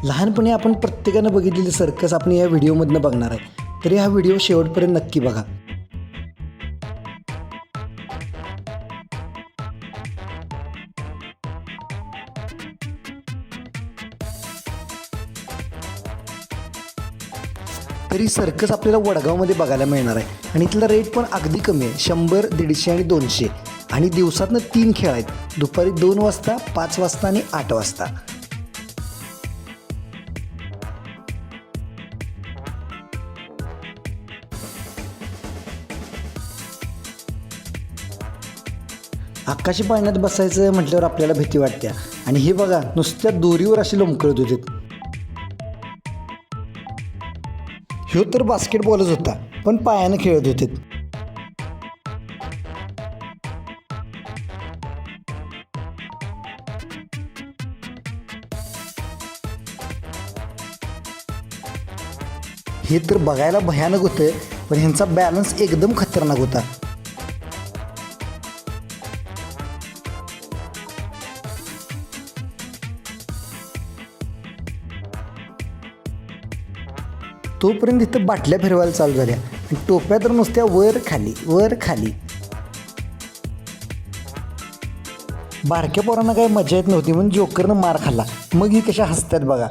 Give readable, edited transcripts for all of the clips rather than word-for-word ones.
लहानपणी आपण प्रत्येकानं बघितलेली सर्कस आपण या व्हिडिओमधनं बघणार आहे, तरी हा व्हिडिओ शेवटपर्यंत नक्की बघा. तरी सर्कस आपल्याला वडगावमध्ये बघायला मिळणार आहे आणि इथला रेट पण अगदी कमी आहे. 100, 150 आणि 200. आणि दिवसातनं 3 खेळ आहेत, दुपारी 2 वाजता, 5 वाजता आणि 8 वाजता. आकाशी पाळण्यात बसायचं म्हटल्यावर आपल्याला भीती वाटते. आणि हे बघा, नुसत्या दोरीवर असे लोंबकळत होते. ह्यो तर बास्केटबॉलच होता, पण पायानं खेळत होते. हे तर बघायला भयानक होतं, पण ह्यांचा बॅलन्स एकदम खतरनाक होता. तोपर्यंत इथं बाटल्या फिरवायला चालू झाल्या आणि टोप्या तर नुसत्या वर खाली वर खाली. बारक्या पोरांना काही मजा येत नव्हती म्हणून जोकरनं मार खाल्ला. मग ही कशा हसतात बघा.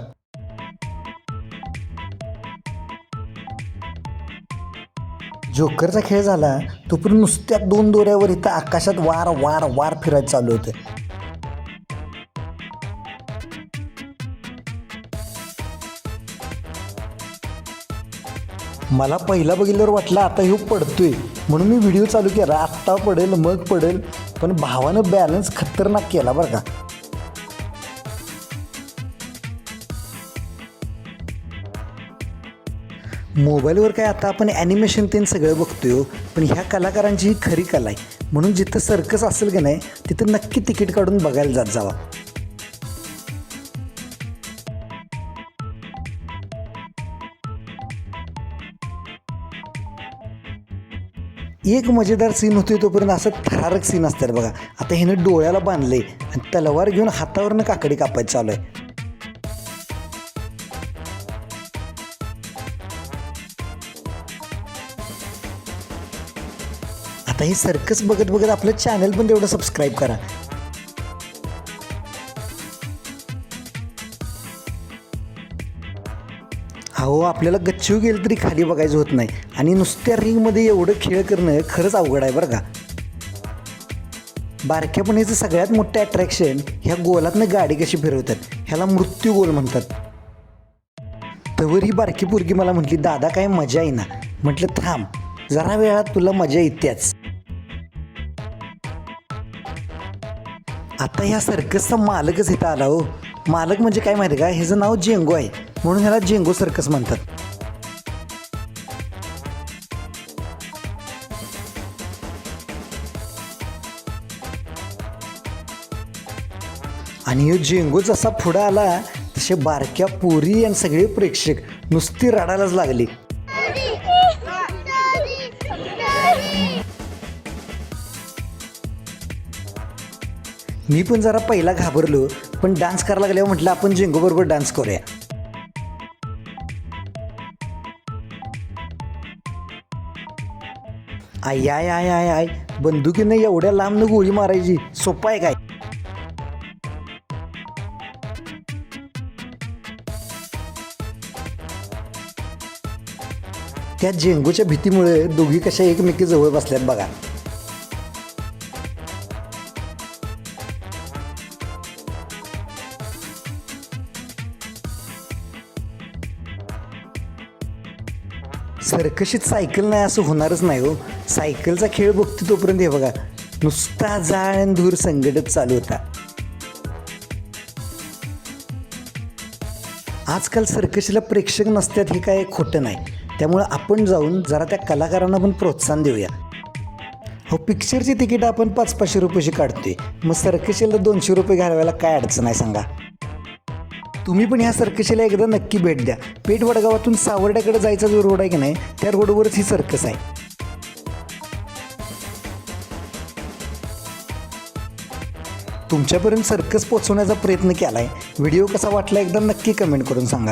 जोकरचा खेळ झाला तोपर्यंत नुसत्या 2 दोऱ्यावर इथं आकाशात वार वार वार फिरायचं चालू होतं. मला पहिला बघितल्यावर वाटलं आता ह्यो पडतोय, म्हणून मी व्हिडिओ चालू केला. आत्ता पडेल मग पडेल, पण भावानं बॅलन्स खतरनाक केला बरं का. मोबाईलवर काय आता आपण ॲनिमेशन ते सगळं बघतोय, पण ह्या कलाकारांची ही खरी कला आहे. म्हणून जिथं सर्कस असेल का नाही तिथं नक्की तिकीट काढून बघायला जात जावा. एक मजेदार सीन होतोय तोपर्यंत असं थरारक सीन असतात बघा. आता ह्यानं डोळ्याला बांधले आणि तलवार घेऊन हातावरनं काकडी कापायचं चालू आहे. आता हे सर्कस बघत बघत आपलं चॅनल पण तेवढं सबस्क्राईब करा. अहो, आपल्याला गच्चीवर गेलं तरी खाली बघायचं होत नाही आणि नुसत्या रिंगमध्ये एवढं खेळ करणं खरंच अवघड आहे बरं का. बारक्यापणीचं सगळ्यात मोठं अट्रॅक्शन ह्या गोलातनं गाडी कशी फिरवतात, ह्याला मृत्यू गोल म्हणतात. तवर ही बारकी पोरगी मला म्हटली, दादा काय मजा येईना. म्हटलं थांब जरा वेळात तुला मजा येतेच. आता ह्या सर्कसचा मालकच इथं आला हो. मालक म्हणजे काय माहिती का, ह्याचं नाव जेंगो आहे म्हणून ह्याला जेंगो सर्कस म्हणतात. आणि ह्यो जेंगो जसा पुढं आला तसे बारक्या पोरी आणि सगळे प्रेक्षक नुसती रडायलाच लागली. मी पण जरा पहिला घाबरलो, पण डान्स करायला लागल्यावर म्हटलं आपण जेंगो बरोबर डान्स करूया. आय आय आय आय आय, बंदुकीनं एवढ्या लांबनं गोळी मारायची सोपं आहे काय. त्या जेंगोच्या भीतीमुळे दोघी कशा एकमेकी जवळ बसल्यात बघा. सर्कशीत सायकल नाही असं होणारच नाही हो. सायकलचा खेळ बघतो तोपर्यंत हे बघा नुसता जाळ आणि धूर संघटित चालू होता. आजकाल सर्कशीला प्रेक्षक नसतात हे काय खोटं नाही. त्यामुळं आपण जाऊन जरा त्या कलाकारांना पण प्रोत्साहन देऊया. हो, पिक्चरची तिकीट आपण 500-500 रुपयाची काढतोय, मग सर्कशीला 200 रुपये घालवायला काय अडचण आहे सांगा. तुम्ही पण ह्या सर्कशीला एकदा नक्की भेट द्या. पेठ वडगावातून सावर्ड्याकडे जायचा जो रोड आहे की नाही, त्या रोडवरच ही सर्कस आहे. तुमच्यापर्यंत सर्कस पोहोचवण्याचा प्रयत्न केला आहे. व्हिडिओ कसा वाटला एकदा नक्की कमेंट करून सांगा.